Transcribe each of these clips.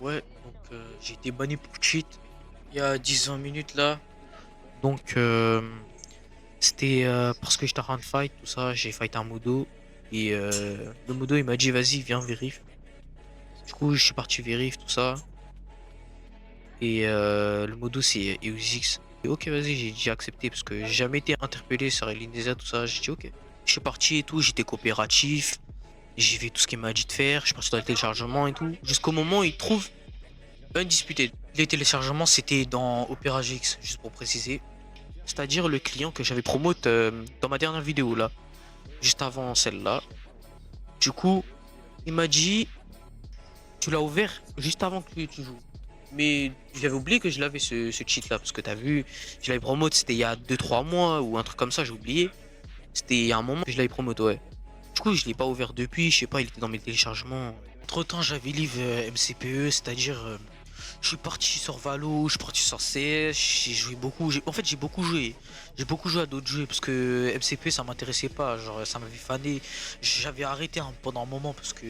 Ouais, donc j'ai été banni pour cheat il y a 10-20 minutes là. Donc c'était parce que j'étais en train de fight, tout ça, j'ai fight un modo. Et le modo il m'a dit vas-y viens vérif. Du coup je suis parti vérif, tout ça. Et le modo c'est EUSX. Et ok vas-y j'ai accepté parce que j'ai jamais été interpellé sur Elinesa, tout ça. J'ai dit ok. Je suis parti et tout, j'étais coopératif. J'ai fait tout ce qu'il m'a dit de faire, je suis parti dans le téléchargement et tout. Jusqu'au moment où il trouve undisputé. Les téléchargements, c'était dans Opera GX, juste pour préciser. C'est-à-dire le client que j'avais promote dans ma dernière vidéo, là. Juste avant celle-là. Du coup, il m'a dit, tu l'as ouvert juste avant que tu joues. Mais j'avais oublié que je l'avais ce cheat-là, parce que t'as vu, je l'avais promote, c'était il y a 2-3 mois, ou un truc comme ça, j'ai oublié. C'était il y a un moment que je l'avais promote, ouais. Du coup, je l'ai pas ouvert depuis, je sais pas, il était dans mes téléchargements. Entre-temps, j'avais live MCPE, c'est-à-dire je suis parti sur Valo, je suis parti sur CS, j'ai joué beaucoup. En fait, j'ai beaucoup joué. J'ai beaucoup joué à d'autres jeux parce que MCP ça m'intéressait pas. Genre, ça m'avait fané. J'avais arrêté pendant un moment parce que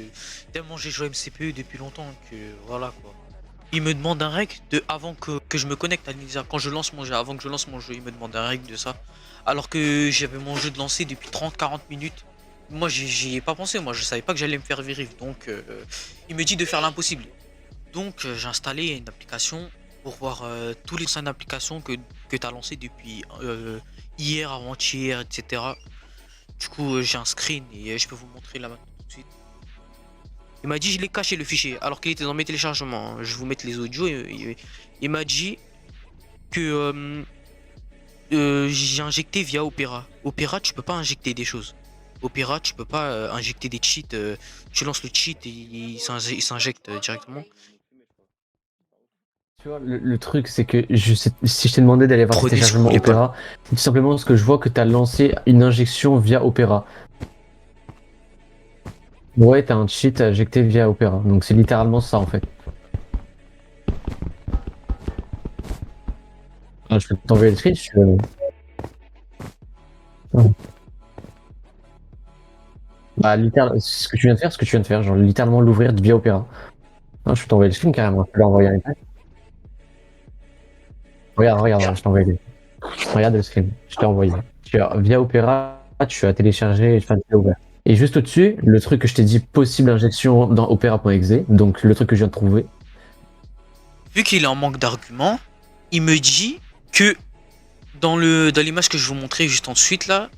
tellement j'ai joué à MCP depuis longtemps que voilà quoi. Il me demande un rec de avant que je me connecte à Ninja. Quand je lance mon jeu, avant que je lance mon jeu, il me demande un rec de ça. Alors que j'avais mon jeu de lancer depuis 30-40 minutes. Moi, j'y ai pas pensé. Moi, je savais pas que j'allais me faire vérifier. Donc, il me dit de faire l'impossible. Donc j'ai installé une application pour voir tous les anciennes applications que tu as lancées depuis hier, avant-hier, etc. Du coup j'ai un screen et je peux vous montrer là maintenant tout de suite. Il m'a dit je l'ai caché le fichier alors qu'il était dans mes téléchargements, hein. Je vais vous mettre les audios. Il m'a dit que j'ai injecté via Opera. Opera tu peux pas injecter des choses. Opera tu peux pas injecter des cheats. Tu lances le cheat et il s'injecte directement. Tu vois, le truc, c'est que si je t'ai demandé d'aller voir tes Prenez si vous téléchargements voulez pas. Opera, c'est tout simplement parce que je vois que tu as lancé une injection via Opera. Ouais, t'as un cheat injecté via Opera. Donc c'est littéralement ça en fait. Ah, je peux t'envoyer le screen si tu veux. Ouais. Bah, littéralement, ce que tu viens de faire, ce que tu viens de faire, genre littéralement l'ouvrir via Opera. Ah, je peux t'envoyer le screen carrément, je peux l'envoyer un iPad. Regarde, regarde, je t'ai envoyé. Regarde le screen, je t'ai envoyé. Via Opera, tu as téléchargé, enfin, tu l'as ouvert. Et juste au-dessus, le truc que je t'ai dit, possible injection dans opera.exe, donc le truc que je viens de trouver. Vu qu'il est en manque d'arguments, il me dit que dans l'image que je vais vous montrer juste ensuite là,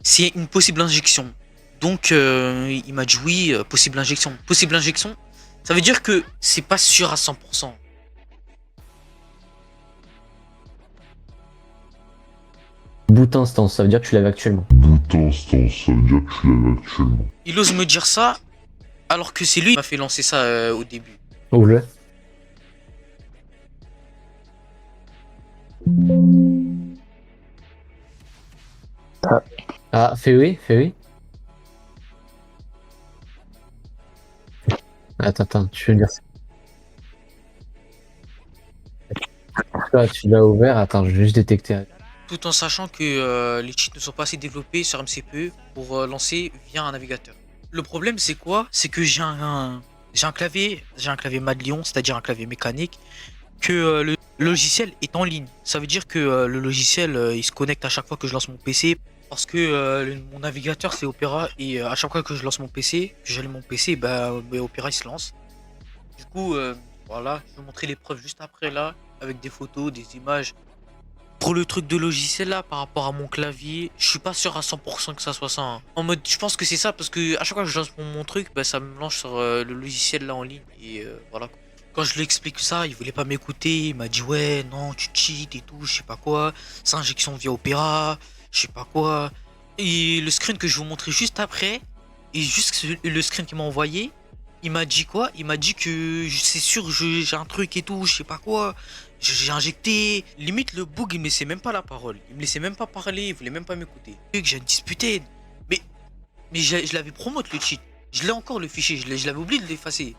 c'est une possible injection. Donc il m'a dit oui, possible injection. Possible injection, ça veut dire que c'est pas sûr à 100%. Boot instance, ça veut dire que tu l'avais actuellement. Boot instance, ça veut dire que tu l'avais actuellement. Il ose me dire ça alors que c'est lui qui m'a fait lancer ça au début. Ouvre-le. Ah, fais oui, fais oui. Attends, tu veux dire ça. Ah, tu l'as ouvert, attends, je vais juste détecter. Tout en sachant que les cheats ne sont pas assez développés sur MCPE pour lancer via un navigateur. Le problème c'est quoi? C'est que j'ai un clavier Madlion, c'est-à-dire un clavier mécanique, que le logiciel est en ligne. Ça veut dire que le logiciel il se connecte à chaque fois que je lance mon PC parce que mon navigateur c'est Opera et à chaque fois que je lance mon PC, que j'allume mon PC, bah, Opera il se lance. Du coup, voilà, je vais vous montrer les preuves juste après là, avec des photos, des images. Pour le truc de logiciel là, par rapport à mon clavier, je suis pas sûr à 100% que ça soit ça, hein. En mode, je pense que c'est ça parce que à chaque fois que je lance mon truc, bah, ça me lance sur le logiciel là en ligne et voilà. Quand je lui explique ça, il voulait pas m'écouter. Il m'a dit ouais, non, tu cheats et tout, je sais pas quoi. C'est injection via Opera, je sais pas quoi. Et le screen que je vais vous montrer juste après, et juste le screen qu'il m'a envoyé, il m'a dit quoi? Il m'a dit que c'est sûr, j'ai un truc et tout, je sais pas quoi. J'ai injecté. Limite, le bug, il me laissait même pas la parole. Il me laissait même pas parler, il voulait même pas m'écouter. Que j'ai disputé. Mais, mais je l'avais promote le cheat. Je l'ai encore le fichier, je l'avais oublié de l'effacer.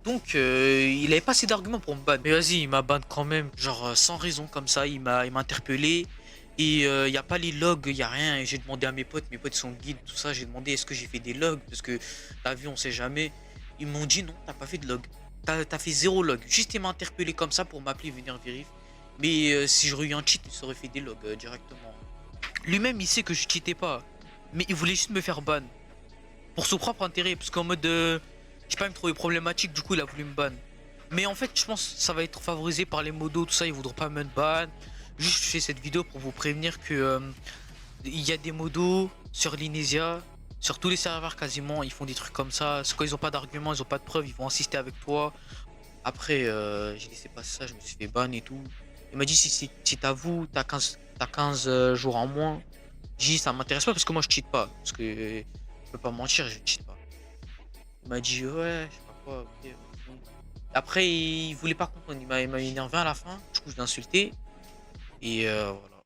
Donc, il avait pas assez d'arguments pour me ban. Mais vas-y, il m'a ban quand même. Genre, sans raison, comme ça, il m'a interpellé. Et il n'y a pas les logs, il n'y a rien. Et j'ai demandé à mes potes sont guides, tout ça. J'ai demandé est-ce que j'ai fait des logs. Parce que t'as vu, on sait jamais. Ils m'ont dit non, t'as pas fait de log. t'as fait zéro log. Juste il m'a interpellé comme ça pour m'appeler, venir vérifier. Mais si j'aurais eu un cheat, il aurait fait des logs directement. Lui-même, il sait que je cheatais pas. Mais il voulait juste me faire ban. Pour son propre intérêt. Parce qu'en mode, je sais pas, il me trouvait problématique. Du coup, il a voulu me ban. Mais en fait, je pense que ça va être favorisé par les modos, tout ça. Ils voudront pas me ban. Juste, je fais cette vidéo pour vous prévenir que il y a des modos sur Linesia. Sur tous les serveurs quasiment, ils font des trucs comme ça. C'est quand ils ont pas d'arguments, ils ont pas de preuves, ils vont insister avec toi. Après, j'ai laissé passer ça, je me suis fait ban et tout. Il m'a dit si t'avoues, t'as 15 jours en moins. J'ai dit ça m'intéresse pas parce que moi je cheat pas. Parce que je peux pas mentir, je cheat pas. Il m'a dit ouais, je sais pas quoi, ok. Bon. Après, il voulait pas comprendre, il m'a énervé à la fin. Du coup, je l'ai insulté. Et voilà.